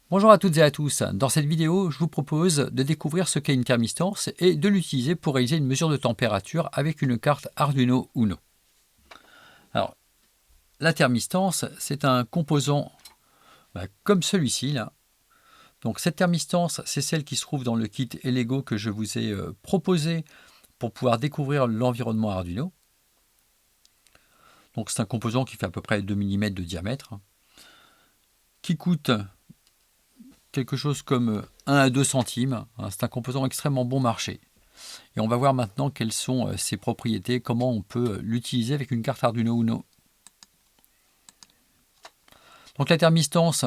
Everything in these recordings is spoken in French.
Bonjour à toutes et à tous. Dans cette vidéo, je vous propose de découvrir ce qu'est une thermistance et de l'utiliser pour réaliser une mesure de température avec une carte Arduino Uno. Alors, la thermistance, c'est un composant comme celui-ci là. Donc cette thermistance, c'est celle qui se trouve dans le kit Elego que je vous ai proposé pour pouvoir découvrir l'environnement Arduino. Donc c'est un composant qui fait à peu près 2 mm de diamètre, qui coûte quelque chose comme 1 à 2 centimes. C'est un composant extrêmement bon marché. Et on va voir maintenant quelles sont ses propriétés, comment on peut l'utiliser avec une carte Arduino Uno. Donc la thermistance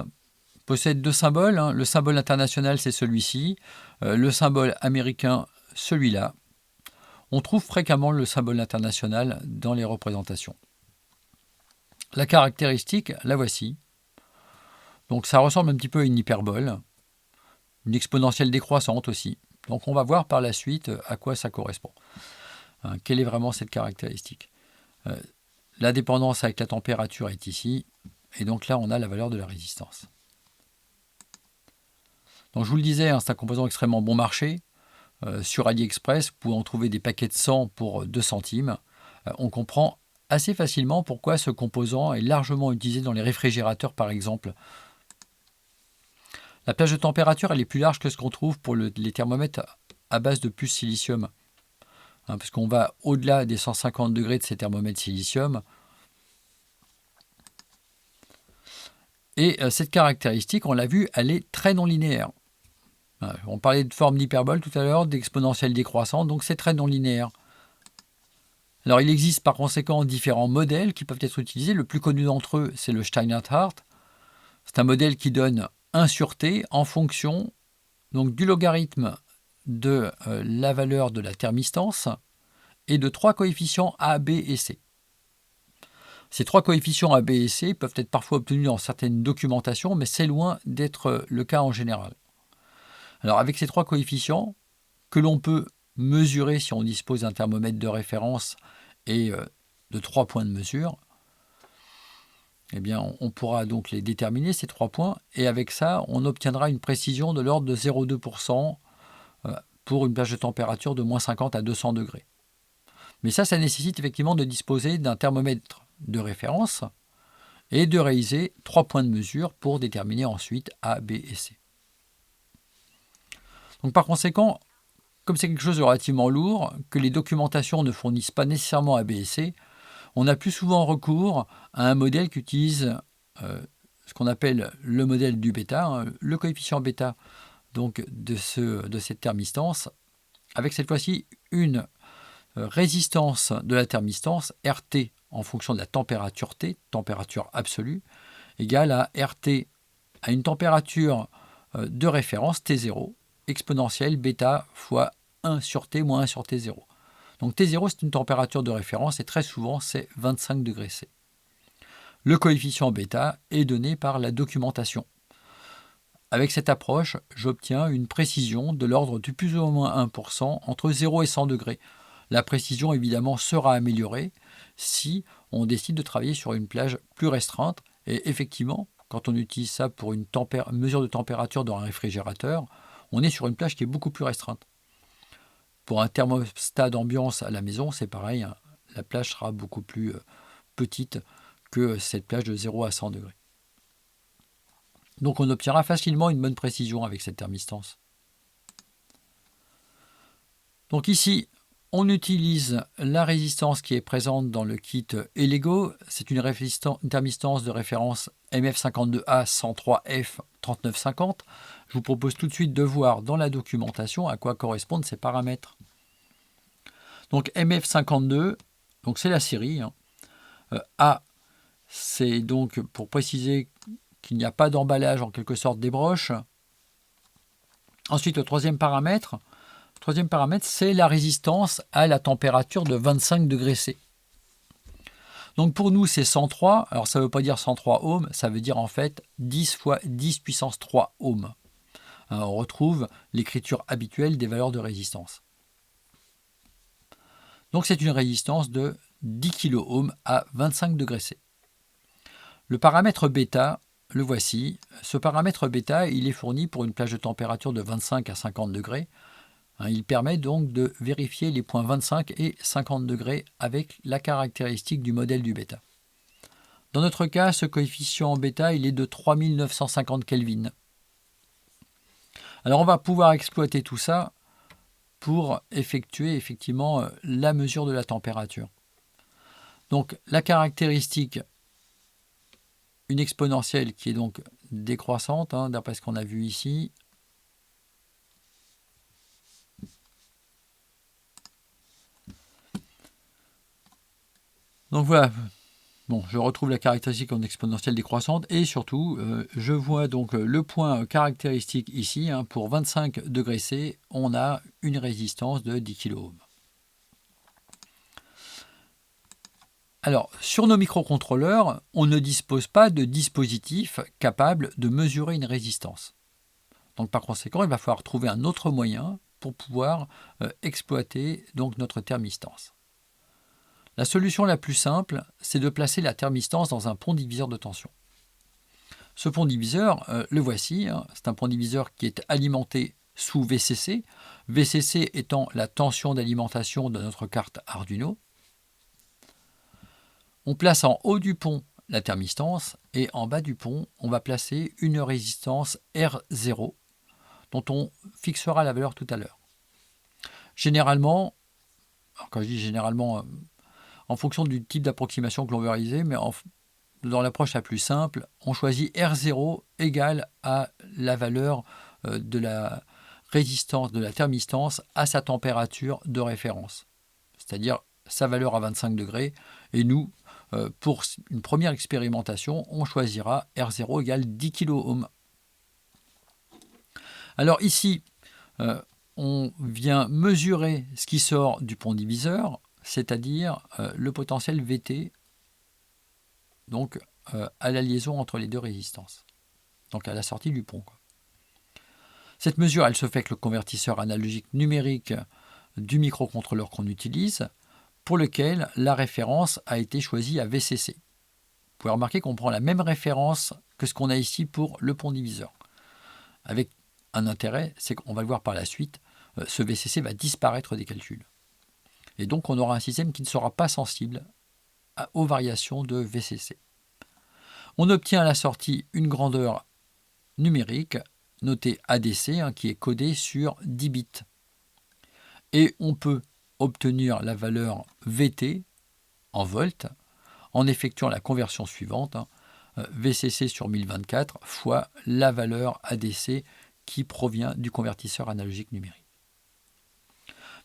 possède deux symboles. Le symbole international, c'est celui-ci. Le symbole américain, celui-là. On trouve fréquemment le symbole international dans les représentations. La caractéristique, la voici. Donc ça ressemble un petit peu à une hyperbole, une exponentielle décroissante aussi. Donc on va voir par la suite à quoi ça correspond. Quelle est vraiment cette caractéristique? La dépendance avec la température est ici, et donc là on a la valeur de la résistance. Donc je vous le disais, c'est un composant extrêmement bon marché. Sur AliExpress, vous pouvez en trouver des paquets de 100 pour 2 centimes. On comprend assez facilement pourquoi ce composant est largement utilisé dans les réfrigérateurs par exemple. La plage de température elle est plus large que ce qu'on trouve pour les thermomètres à base de puces silicium. Parce qu'on va au-delà des 150 degrés de ces thermomètres silicium. Et cette caractéristique, on l'a vu, elle est très non linéaire. On parlait de forme d'hyperbole tout à l'heure, d'exponentielle décroissante, donc c'est très non linéaire. Alors il existe par conséquent différents modèles qui peuvent être utilisés. Le plus connu d'entre eux, c'est le Steinert-Hart. C'est un modèle qui donne 1 sur T en fonction donc, du logarithme de la valeur de la thermistance et de 3 coefficients A, B et C. Ces 3 coefficients A, B et C peuvent être parfois obtenus dans certaines documentations, mais c'est loin d'être le cas en général. Alors avec ces 3 coefficients, que l'on peut mesurer si on dispose d'un thermomètre de référence et de 3 points de mesure, eh bien, on pourra donc les déterminer, ces 3 points, et avec ça, on obtiendra une précision de l'ordre de 0,2% pour une plage de température de moins 50 à 200 degrés. Mais ça nécessite effectivement de disposer d'un thermomètre de référence et de réaliser 3 points de mesure pour déterminer ensuite A, B et C. Donc par conséquent, comme c'est quelque chose de relativement lourd, que les documentations ne fournissent pas nécessairement A, B et C, on a plus souvent recours à un modèle qui utilise ce qu'on appelle le modèle du bêta, le coefficient bêta donc de cette thermistance, avec cette fois-ci une résistance de la thermistance, RT en fonction de la température T, température absolue, égale à RT à une température de référence T0, exponentielle bêta fois 1 sur T moins 1 sur T0. Donc T0 c'est une température de référence et très souvent c'est 25 degrés C. Le coefficient bêta est donné par la documentation. Avec cette approche, j'obtiens une précision de l'ordre du plus ou moins 1% entre 0 et 100 degrés. La précision évidemment sera améliorée si on décide de travailler sur une plage plus restreinte. Et effectivement, quand on utilise ça pour une mesure de température dans un réfrigérateur, on est sur une plage qui est beaucoup plus restreinte. Pour un thermostat d'ambiance à la maison, c'est pareil, la plage sera beaucoup plus petite que cette plage de 0 à 100 degrés. Donc on obtiendra facilement une bonne précision avec cette thermistance. Donc ici, on utilise la résistance qui est présente dans le kit Elego. C'est une thermistance de référence MF52A 103F 3950. Je vous propose tout de suite de voir dans la documentation à quoi correspondent ces paramètres. Donc MF52, donc c'est la série. A, c'est donc pour préciser qu'il n'y a pas d'emballage en quelque sorte des broches. Ensuite, le troisième paramètre, c'est la résistance à la température de 25 degrés C. Donc pour nous, c'est 103. Alors ça ne veut pas dire 103 ohms, ça veut dire en fait 10 fois 10 puissance 3 ohms. Alors, on retrouve l'écriture habituelle des valeurs de résistance. Donc c'est une résistance de 10 kΩ à 25 degrés C. Le paramètre bêta, le voici. Ce paramètre bêta, il est fourni pour une plage de température de 25 à 50 degrés. Il permet donc de vérifier les points 25 et 50 degrés avec la caractéristique du modèle du bêta. Dans notre cas, ce coefficient bêta, il est de 3950 Kelvin. Alors on va pouvoir exploiter tout ça pour effectuer effectivement la mesure de la température. Donc la caractéristique, une exponentielle qui est donc décroissante, d'après ce qu'on a vu ici. Donc voilà, bon, je retrouve la caractéristique en exponentielle décroissante et surtout, je vois donc le point caractéristique ici. Pour 25 degrés C, on a une résistance de 10 kΩ. Alors, sur nos microcontrôleurs, on ne dispose pas de dispositif capable de mesurer une résistance. Donc par conséquent, il va falloir trouver un autre moyen pour pouvoir exploiter donc notre thermistance. La solution la plus simple, c'est de placer la thermistance dans un pont diviseur de tension. Ce pont diviseur, le voici, c'est un pont diviseur qui est alimenté sous VCC, VCC étant la tension d'alimentation de notre carte Arduino. On place en haut du pont la thermistance et en bas du pont, on va placer une résistance R0 dont on fixera la valeur tout à l'heure. Généralement, quand je dis généralement, en fonction du type d'approximation que l'on veut réaliser, mais dans l'approche la plus simple, on choisit R0 égale à la valeur de la résistance de la thermistance à sa température de référence, c'est-à-dire sa valeur à 25 degrés. Et nous, pour une première expérimentation, on choisira R0 égale 10 kΩ. Alors ici, on vient mesurer ce qui sort du pont diviseur, c'est-à-dire le potentiel VT, donc à la liaison entre les deux résistances, donc à la sortie du pont. Cette mesure, elle se fait avec le convertisseur analogique numérique du microcontrôleur qu'on utilise, pour lequel la référence a été choisie à VCC. Vous pouvez remarquer qu'on prend la même référence que ce qu'on a ici pour le pont diviseur. Avec un intérêt, c'est qu'on va le voir par la suite, ce VCC va disparaître des calculs. Et donc on aura un système qui ne sera pas sensible aux variations de VCC. On obtient à la sortie une grandeur numérique notée ADC, qui est codée sur 10 bits. Et on peut obtenir la valeur VT en volts en effectuant la conversion suivante, VCC sur 1024 fois la valeur ADC qui provient du convertisseur analogique numérique.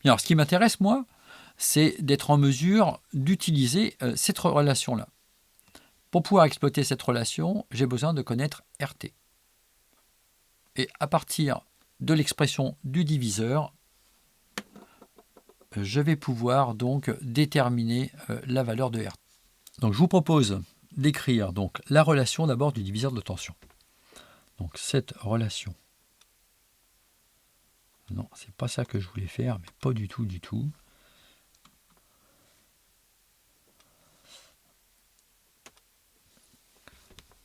Alors, ce qui m'intéresse, moi, c'est d'être en mesure d'utiliser cette relation-là. Pour pouvoir exploiter cette relation, j'ai besoin de connaître RT. Et à partir de l'expression du diviseur, je vais pouvoir donc déterminer la valeur de RT. Donc je vous propose d'écrire donc la relation d'abord du diviseur de tension. Donc cette relation. Non, c'est pas ça que je voulais faire, mais pas du tout, du tout.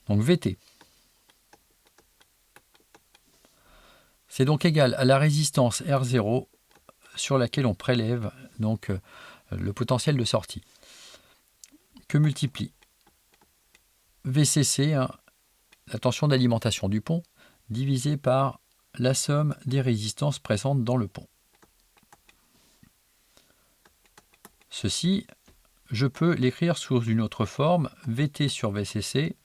Donc VT. C'est donc égal à la résistance R0 sur laquelle on prélève donc le potentiel de sortie, que multiplie VCC, la tension d'alimentation du pont, divisé par la somme des résistances présentes dans le pont. Ceci, je peux l'écrire sous une autre forme, VT sur VCC,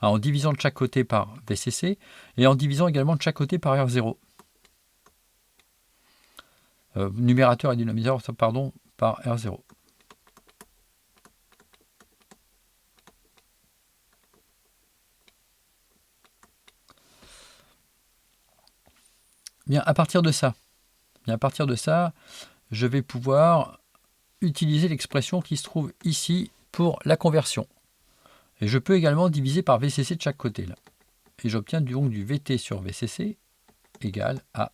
en divisant de chaque côté par VCC et en divisant également de chaque côté par R0. Numérateur et dénominateur, pardon, par R0. Bien, à partir de ça, je vais pouvoir utiliser l'expression qui se trouve ici pour la conversion. Et je peux également diviser par VCC de chaque côté. Là. Et j'obtiens donc du VT sur VCC égale à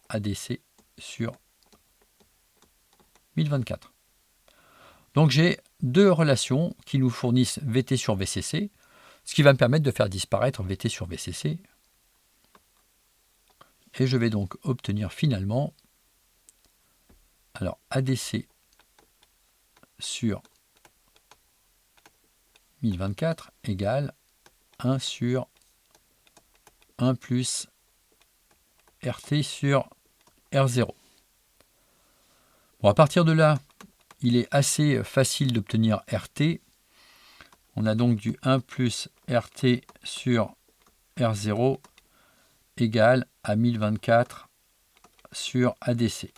ADC sur 1024. Donc j'ai deux relations qui nous fournissent VT sur VCC. ce qui va me permettre de faire disparaître VT sur VCC. Et je vais donc obtenir finalement, alors ADC sur 1024 égale 1 sur 1 plus RT sur R0. Bon, à partir de là, il est assez facile d'obtenir RT. On a donc du 1 plus RT sur R0 égale à 1024 sur ADC.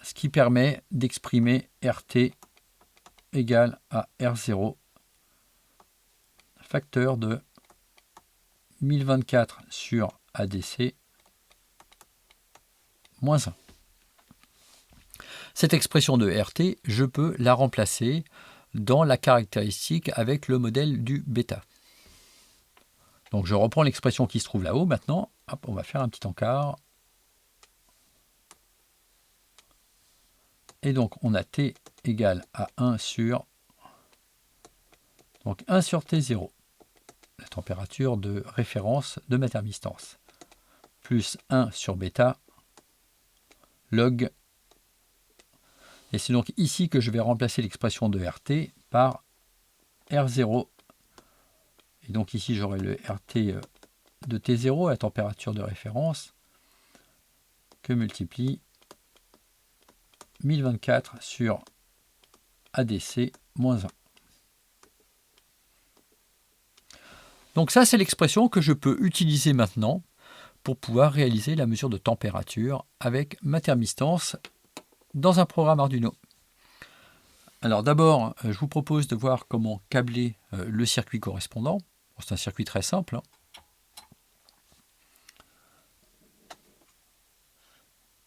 Ce qui permet d'exprimer RT égale à R0, facteur de 1024 sur ADC moins 1. Cette expression de RT, je peux la remplacer dans la caractéristique avec le modèle du bêta. Donc je reprends l'expression qui se trouve là-haut maintenant. Hop, on va faire un petit encart. Et donc on a T égale à 1 sur, donc 1 sur T0, la température de référence de ma thermistance, plus 1 sur bêta, log. Et c'est donc ici que je vais remplacer l'expression de RT par R0. Et donc ici j'aurai le RT de T0, la température de référence, que multiplie 1024 sur ADC moins 1. Donc ça, c'est l'expression que je peux utiliser maintenant pour pouvoir réaliser la mesure de température avec ma thermistance dans un programme Arduino. Alors d'abord, je vous propose de voir comment câbler le circuit correspondant. C'est un circuit très simple.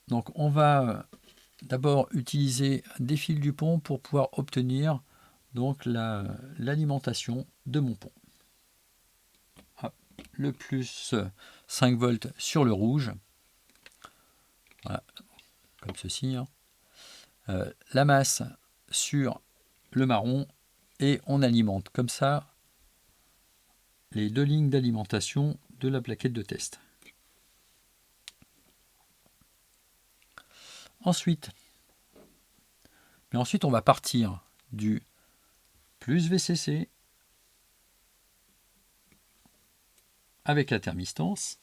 Donc on va d'abord utiliser des fils du pont pour pouvoir obtenir donc l'alimentation de mon pont. Hop, le plus 5 volts sur le rouge, voilà, comme ceci. La masse sur le marron et on alimente comme ça les deux lignes d'alimentation de la plaquette de test. Ensuite, on va partir du plus VCC avec la thermistance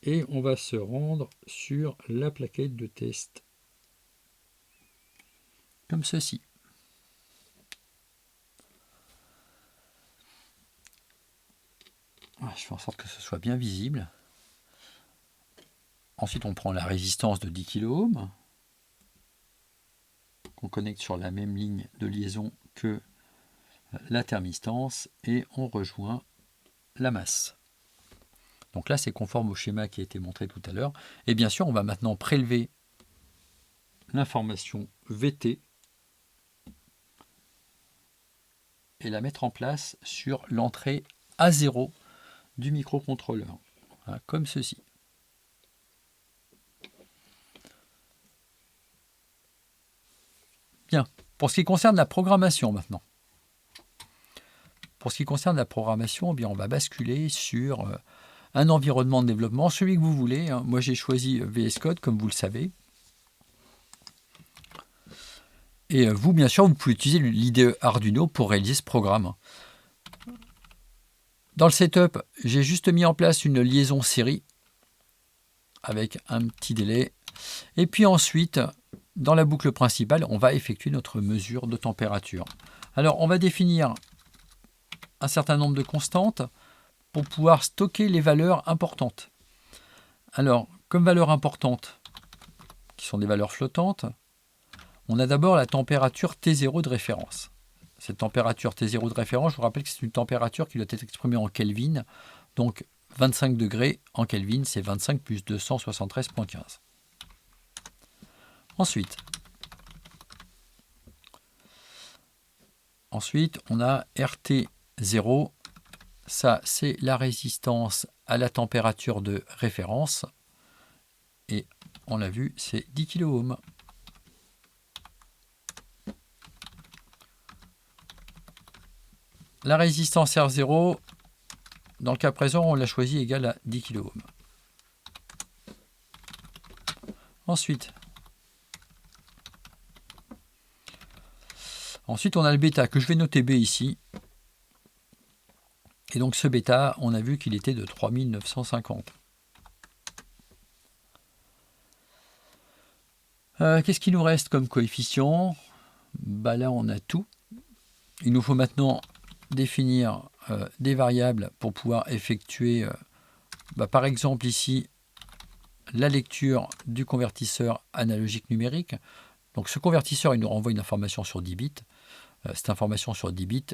et on va se rendre sur la plaquette de test comme ceci. Je fais en sorte que ce soit bien visible. Ensuite, on prend la résistance de 10 kΩ qu'on connecte sur la même ligne de liaison que la thermistance et on rejoint la masse. Donc là, c'est conforme au schéma qui a été montré tout à l'heure. Et bien sûr, on va maintenant prélever l'information VT et la mettre en place sur l'entrée A0 du microcontrôleur, voilà, comme ceci. Bien, pour ce qui concerne la programmation maintenant. Pour ce qui concerne la programmation, eh bien, on va basculer sur un environnement de développement, celui que vous voulez. Moi, j'ai choisi VS Code, comme vous le savez. Et vous, bien sûr, vous pouvez utiliser l'IDE Arduino pour réaliser ce programme. Dans le setup, j'ai juste mis en place une liaison série avec un petit délai. Et puis ensuite, dans la boucle principale, on va effectuer notre mesure de température. Alors, on va définir un certain nombre de constantes pour pouvoir stocker les valeurs importantes. Alors, comme valeurs importantes, qui sont des valeurs flottantes, on a d'abord la température T0 de référence. Cette température T0 de référence, je vous rappelle que c'est une température qui doit être exprimée en Kelvin. Donc 25 degrés en Kelvin, c'est 25 plus 273,15. Ensuite, on a RT0. Ça, c'est la résistance à la température de référence. Et on l'a vu, c'est 10 kΩ. La résistance R0, dans le cas présent, on l'a choisi égale à 10 kΩ. Ensuite, on a le bêta que je vais noter B ici. Et donc ce bêta, on a vu qu'il était de 3950. Qu'est-ce qu'il nous reste comme coefficient? Là, on a tout. Il nous faut maintenant définir des variables pour pouvoir effectuer, par exemple ici, la lecture du convertisseur analogique numérique. Donc ce convertisseur, il nous renvoie une information sur 10 bits. Cette information sur 10 bits,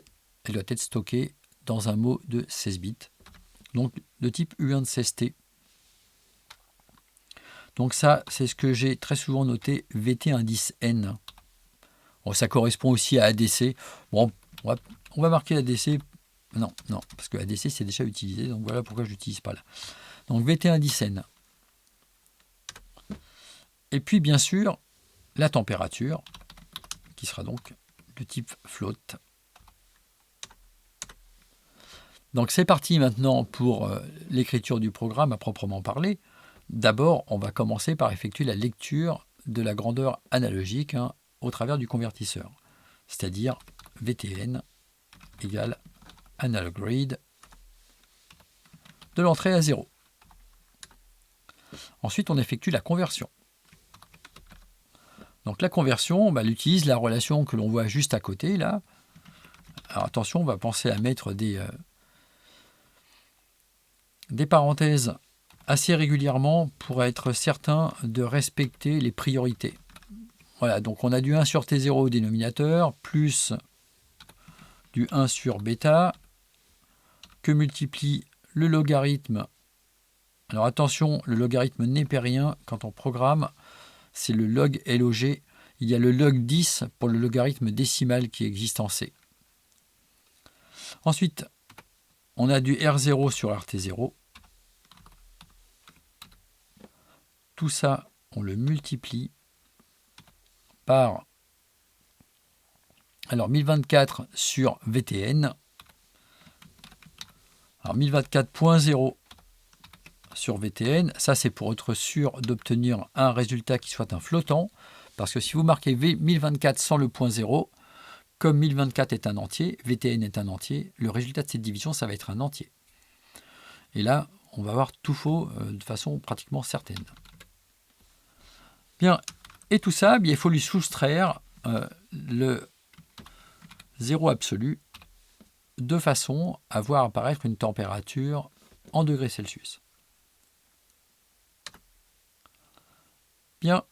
elle doit être stockée dans un mot de 16 bits, donc de type U116T. Donc ça, c'est ce que j'ai très souvent noté VT-indice-N. Bon, ça correspond aussi à ADC. Bon, on va marquer ADC. Non, parce que ADC, c'est déjà utilisé, donc voilà pourquoi je l'utilise pas là. Donc VT-indice-N. Et puis, bien sûr, la température, qui sera donc de type float. Donc c'est parti maintenant pour l'écriture du programme à proprement parler. D'abord, on va commencer par effectuer la lecture de la grandeur analogique au travers du convertisseur, c'est-à-dire VTN égale analog read de l'entrée à 0. Ensuite, on effectue la conversion. Donc la conversion, elle utilise la relation que l'on voit juste à côté là. Alors attention, on va penser à mettre des parenthèses assez régulièrement pour être certain de respecter les priorités. Voilà, donc on a du 1 sur T0 au dénominateur, plus du 1 sur bêta, que multiplie le logarithme. Alors attention, le logarithme népérien, quand on programme, c'est le log LOG. Il y a le log 10 pour le logarithme décimal qui existe en C. Ensuite, on a du R0 sur RT0. Tout ça, on le multiplie par 1024 sur VTN. Alors 1024.0 sur VTN, ça c'est pour être sûr d'obtenir un résultat qui soit un flottant, parce que si vous marquez 1024 sans le point 0, comme 1024 est un entier, VTN est un entier, le résultat de cette division, ça va être un entier. Et là, on va avoir tout faux de façon pratiquement certaine. Bien, et tout ça, il faut lui soustraire le 0 absolu de façon à voir apparaître une température en degrés Celsius. Bien,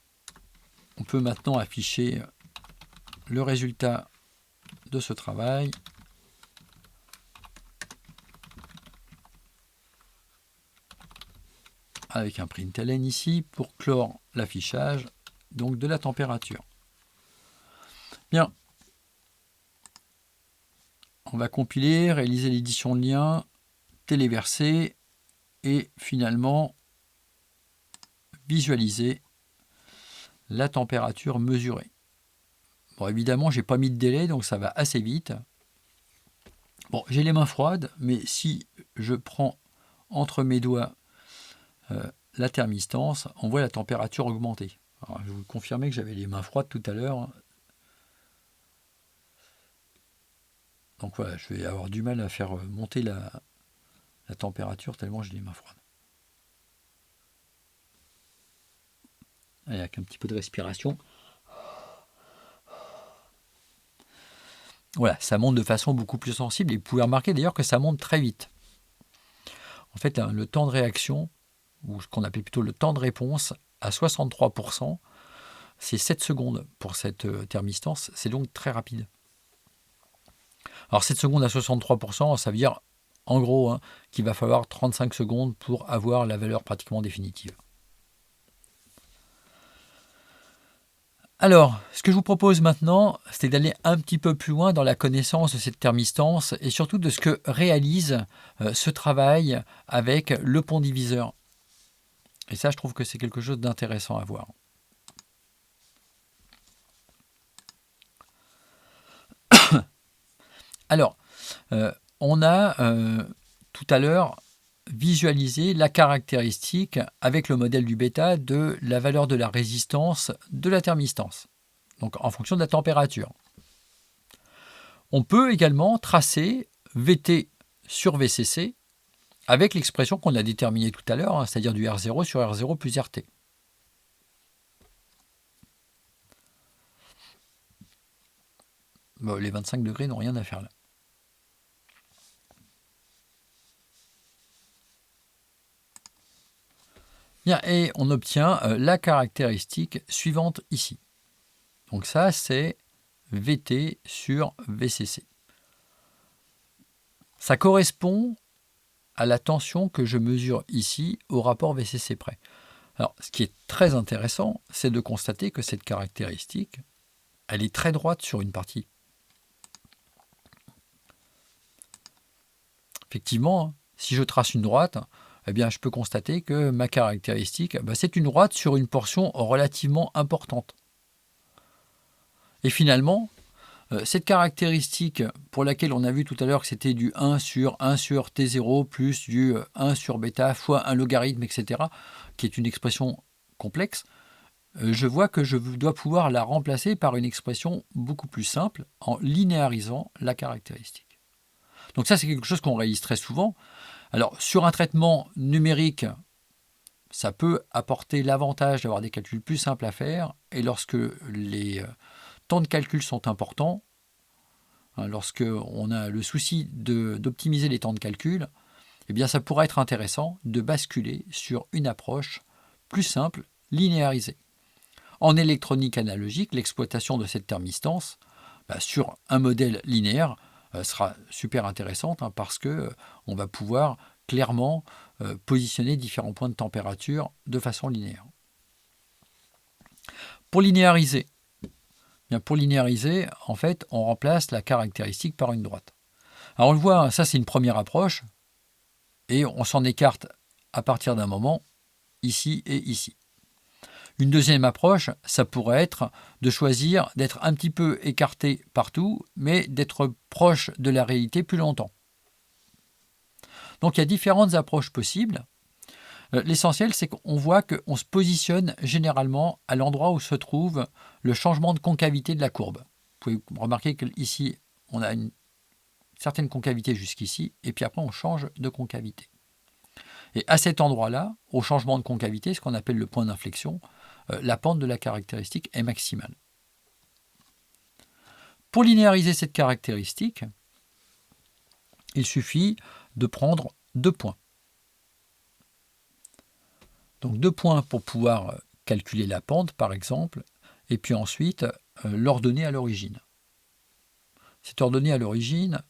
on peut maintenant afficher le résultat de ce travail. Avec un println ici pour clore l'affichage donc de la température. Bien, on va compiler, réaliser l'édition de lien, téléverser et finalement visualiser la température mesurée. Bon, évidemment, j'ai pas mis de délai, donc ça va assez vite. Bon, j'ai les mains froides, mais si je prends entre mes doigts la thermistance, on voit la température augmenter. Alors, je vais vous confirmer que j'avais les mains froides tout à l'heure. Donc voilà, je vais avoir du mal à faire monter la température tellement j'ai les mains froides. Allez, avec un petit peu de respiration. Voilà, ça monte de façon beaucoup plus sensible et vous pouvez remarquer d'ailleurs que ça monte très vite. En fait, le temps de réaction, ou ce qu'on appelle plutôt le temps de réponse, à 63%, c'est 7 secondes pour cette thermistance, c'est donc très rapide. Alors 7 secondes à 63%, ça veut dire en gros qu'il va falloir 35 secondes pour avoir la valeur pratiquement définitive. Alors, ce que je vous propose maintenant, c'est d'aller un petit peu plus loin dans la connaissance de cette thermistance et surtout de ce que réalise ce travail avec le pont diviseur. Et ça, je trouve que c'est quelque chose d'intéressant à voir. Alors, On a tout à l'heure visualisé la caractéristique avec le modèle du bêta de la valeur de la résistance de la thermistance, donc en fonction de la température. On peut également tracer VT sur VCC avec l'expression qu'on a déterminée tout à l'heure, c'est-à-dire du R0 sur R0 plus RT. Bon, les 25 degrés n'ont rien à faire là. Bien, et on obtient la caractéristique suivante ici. Donc ça, c'est VT sur VCC. Ça correspond à la tension que je mesure ici au rapport VCC près. Alors, ce qui est très intéressant, c'est de constater que cette caractéristique, elle est très droite sur une partie. Effectivement, si je trace une droite, eh bien, je peux constater que ma caractéristique, c'est une droite sur une portion relativement importante. Et finalement, cette caractéristique pour laquelle on a vu tout à l'heure que c'était du 1 sur T0 plus du 1 sur bêta fois un logarithme, etc., qui est une expression complexe, je vois que je dois pouvoir la remplacer par une expression beaucoup plus simple en linéarisant la caractéristique. Donc ça, c'est quelque chose qu'on réalise très souvent. Alors, sur un traitement numérique, ça peut apporter l'avantage d'avoir des calculs plus simples à faire, et lorsque les temps de calcul sont importants, lorsque on a le souci d'optimiser les temps de calcul, eh bien ça pourrait être intéressant de basculer sur une approche plus simple, linéarisée. En électronique analogique, l'exploitation de cette thermistance sur un modèle linéaire sera super intéressante parce qu'on va pouvoir clairement positionner différents points de température de façon linéaire. Pour linéariser, en fait, on remplace la caractéristique par une droite. Alors on le voit, ça c'est une première approche, et on s'en écarte à partir d'un moment, ici et ici. Une deuxième approche, ça pourrait être de choisir d'être un petit peu écarté partout, mais d'être proche de la réalité plus longtemps. Donc il y a différentes approches possibles. L'essentiel, c'est qu'on voit qu'on se positionne généralement à l'endroit où se trouve le changement de concavité de la courbe. Vous pouvez remarquer qu'ici, on a une certaine concavité jusqu'ici, et puis après, on change de concavité. Et à cet endroit-là, au changement de concavité, ce qu'on appelle le point d'inflexion, la pente de la caractéristique est maximale. Pour linéariser cette caractéristique, il suffit de prendre 2 points. Donc 2 points pour pouvoir calculer la pente, par exemple, et puis ensuite l'ordonnée à l'origine. Cette ordonnée à l'origine,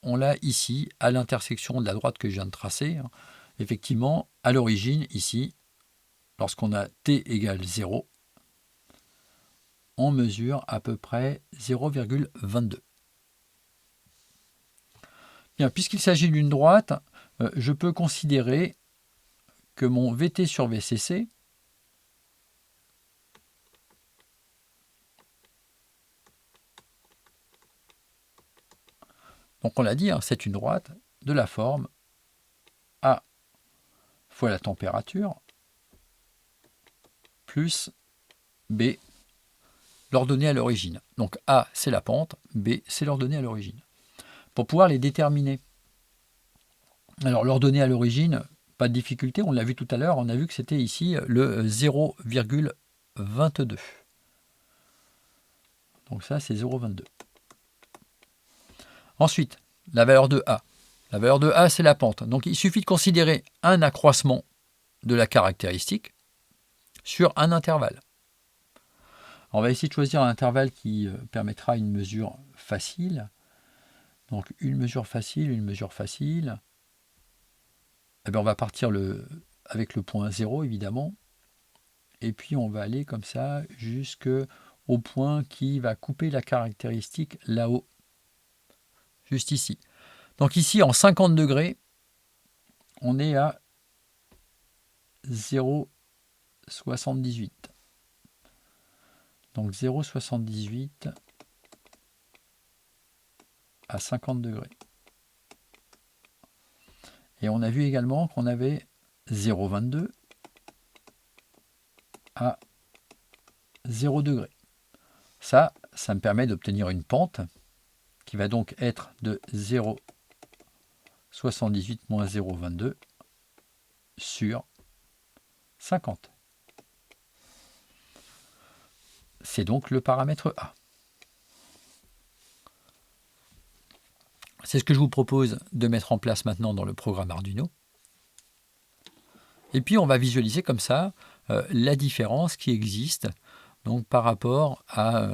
on l'a ici, à l'intersection de la droite que je viens de tracer. Effectivement, à l'origine, ici, lorsqu'on a t égale 0, on mesure à peu près 0,22. Bien, puisqu'il s'agit d'une droite, je peux considérer que mon VT sur VCC donc on l'a dit, c'est une droite de la forme A fois la température plus B, l'ordonnée à l'origine. Donc A, c'est la pente, B, c'est l'ordonnée à l'origine. Pour pouvoir les déterminer. Alors l'ordonnée à l'origine, pas de difficulté, on l'a vu tout à l'heure, on a vu que c'était ici le 0,22. Donc ça, c'est 0,22. Ensuite, la valeur de A. La valeur de A, c'est la pente. Donc il suffit de considérer un accroissement de la caractéristique sur un intervalle. On va essayer de choisir un intervalle qui permettra une mesure facile. Donc une mesure facile, une mesure facile. Eh bien, on va partir avec le point 0, évidemment. Et puis on va aller comme ça jusqu'au point qui va couper la caractéristique là-haut. Juste ici. Donc ici, en 50 degrés, on est à 0,78. Donc 0,78 à 50 degrés. Et on a vu également qu'on avait 0,22 à 0 degré. Ça me permet d'obtenir une pente qui va donc être de 0,78 moins 0,22 sur 50. C'est donc le paramètre A. C'est ce que je vous propose de mettre en place maintenant dans le programme Arduino. Et puis on va visualiser comme ça la différence qui existe donc, par rapport à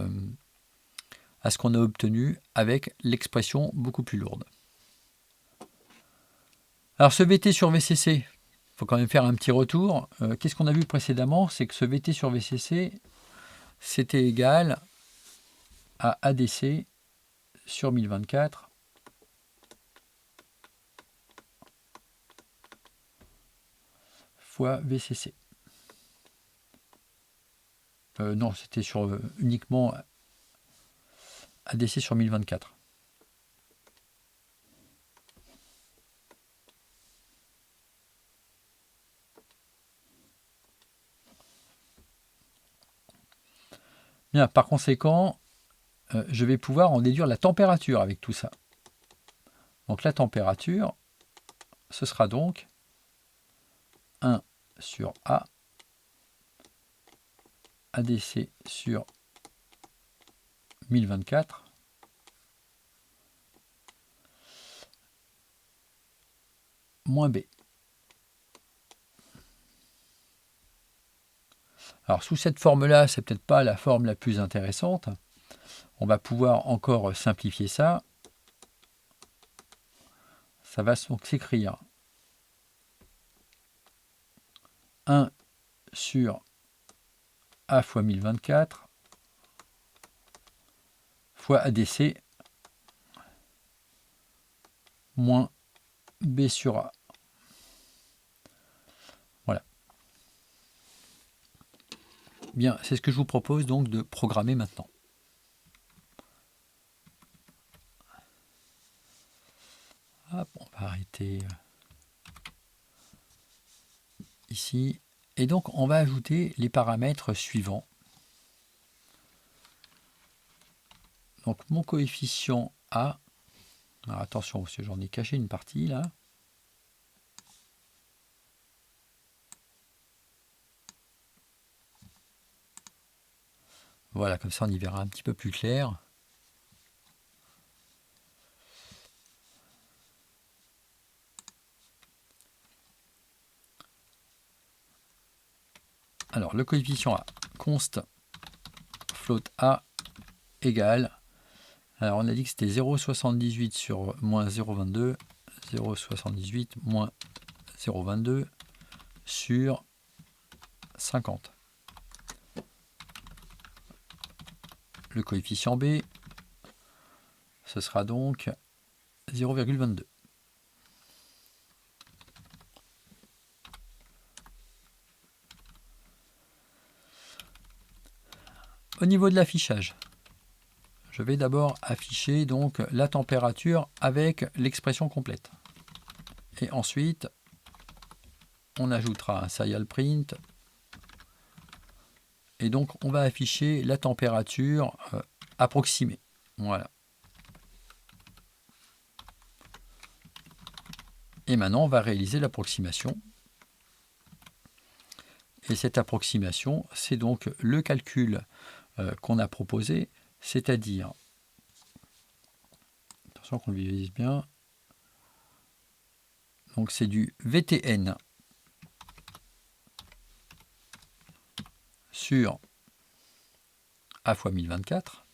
ce qu'on a obtenu avec l'expression beaucoup plus lourde. Alors ce VT sur VCC, il faut quand même faire un petit retour. Qu'est-ce qu'on a vu précédemment? C'est que ce VT sur VCC, c'était égal à ADC sur 1024 fois VCC. Non, c'était sur uniquement ADC sur 1024. Bien, par conséquent, je vais pouvoir en déduire la température avec tout ça. Donc la température, ce sera donc 1 sur A, ADC sur 1024, moins B. Alors sous cette forme-là, c'est peut-être pas la forme la plus intéressante. On va pouvoir encore simplifier ça. Ça va donc s'écrire 1 sur A fois 1024 fois ADC moins B sur A. Voilà. Bien, c'est ce que je vous propose donc de programmer maintenant. Hop, on va arrêter ici. Et donc, on va ajouter les paramètres suivants. Donc, mon coefficient A. Alors, attention, parce que j'en ai caché une partie là. Voilà, comme ça on y verra un petit peu plus clair. Alors, le coefficient A, const float A égale. Alors, on a dit que c'était 0,78 sur moins 0,22. 0,78 moins 0,22 sur 50. Le coefficient B, ce sera donc 0,22. Au niveau de l'affichage, je vais d'abord afficher donc la température avec l'expression complète. Et ensuite, on ajoutera un serial print. Et donc, on va afficher la température approximée. Voilà. Et maintenant, on va réaliser l'approximation. Et cette approximation, c'est donc le calcul qu'on a proposé, c'est-à-dire, attention qu'on le visualise bien, donc c'est du VTN sur A fois 1024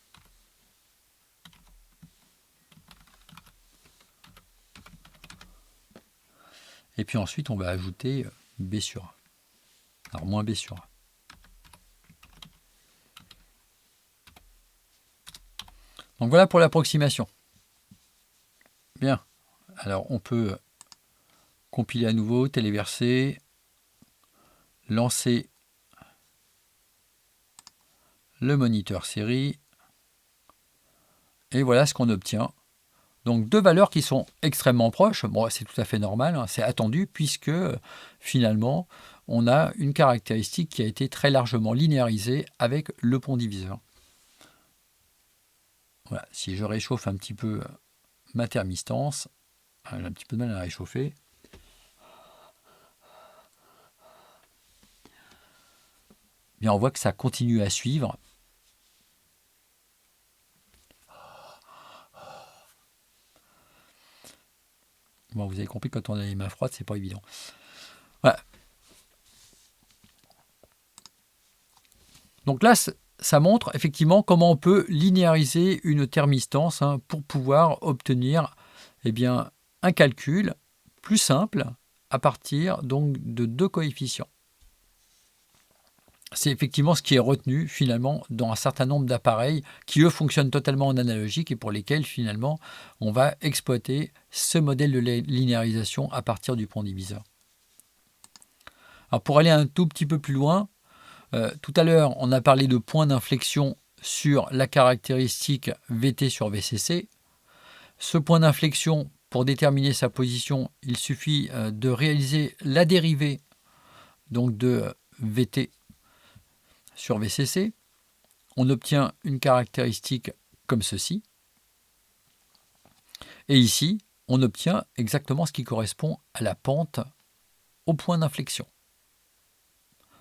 et puis ensuite on va ajouter B sur A. Alors moins B sur A. Donc voilà pour l'approximation. Bien. Alors on peut compiler à nouveau, téléverser, lancer le moniteur série. Et voilà ce qu'on obtient. Donc deux valeurs qui sont extrêmement proches. Bon, c'est tout à fait normal, hein, c'est attendu puisque finalement on a une caractéristique qui a été très largement linéarisée avec le pont diviseur. Voilà, si je réchauffe un petit peu ma thermistance, j'ai un petit peu de mal à la réchauffer. Bien, on voit que ça continue à suivre. Bon, vous avez compris, quand on a les mains froides, c'est pas évident. Voilà. Donc là, ça montre effectivement comment on peut linéariser une thermistance pour pouvoir obtenir un calcul plus simple à partir donc de deux coefficients. C'est effectivement ce qui est retenu finalement dans un certain nombre d'appareils qui eux fonctionnent totalement en analogique et pour lesquels finalement on va exploiter ce modèle de linéarisation à partir du pont diviseur. Alors pour aller un tout petit peu plus loin, tout à l'heure on a parlé de point d'inflexion sur la caractéristique VT sur VCC. Ce point d'inflexion, pour déterminer sa position, il suffit de réaliser la dérivée donc de VT sur VCC, on obtient une caractéristique comme ceci. Et ici, on obtient exactement ce qui correspond à la pente au point d'inflexion,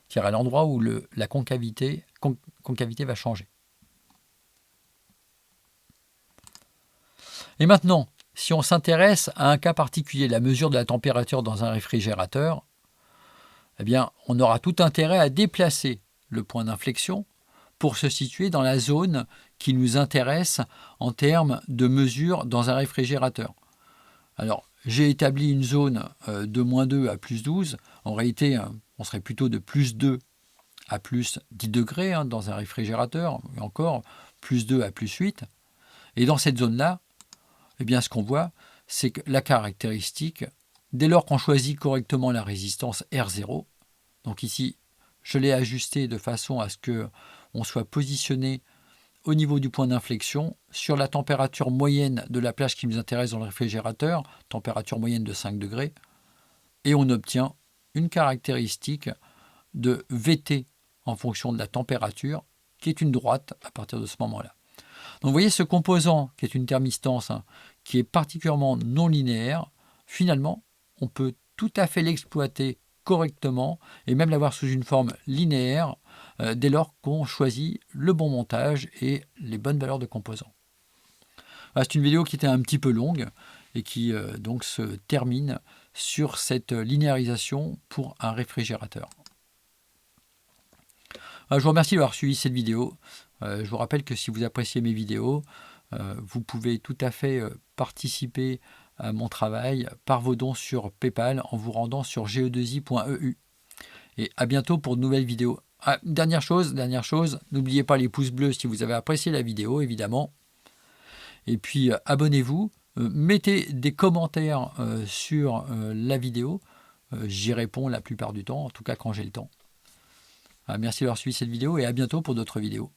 c'est-à-dire à l'endroit où la concavité va changer. Et maintenant, si on s'intéresse à un cas particulier, la mesure de la température dans un réfrigérateur, eh bien, on aura tout intérêt à déplacer le point d'inflexion pour se situer dans la zone qui nous intéresse en termes de mesure dans un réfrigérateur. Alors, j'ai établi une zone de -2 à +12. En réalité, on serait plutôt de +2 à +10 degrés dans un réfrigérateur, et encore +2 à +8. Et dans cette zone-là, eh bien, ce qu'on voit, c'est que la caractéristique, dès lors qu'on choisit correctement la résistance R0, donc ici, je l'ai ajusté de façon à ce qu'on soit positionné au niveau du point d'inflexion sur la température moyenne de la plage qui nous intéresse dans le réfrigérateur, température moyenne de 5 degrés, et on obtient une caractéristique de VT en fonction de la température qui est une droite à partir de ce moment-là. Donc vous voyez ce composant qui est une thermistance qui est particulièrement non linéaire, finalement on peut tout à fait l'exploiter correctement et même l'avoir sous une forme linéaire dès lors qu'on choisit le bon montage et les bonnes valeurs de composants. Voilà, c'est une vidéo qui était un petit peu longue et qui donc se termine sur cette linéarisation pour un réfrigérateur. Je vous remercie d'avoir suivi cette vidéo. Je vous rappelle que si vous appréciez mes vidéos, vous pouvez tout à fait participer à mon travail par vos dons sur PayPal en vous rendant sur ge2i.eu. Et à bientôt pour de nouvelles vidéos. Dernière chose, n'oubliez pas les pouces bleus si vous avez apprécié la vidéo, évidemment. Et puis abonnez-vous, mettez des commentaires sur la vidéo. J'y réponds la plupart du temps, en tout cas quand j'ai le temps. Merci d'avoir suivi cette vidéo et à bientôt pour d'autres vidéos.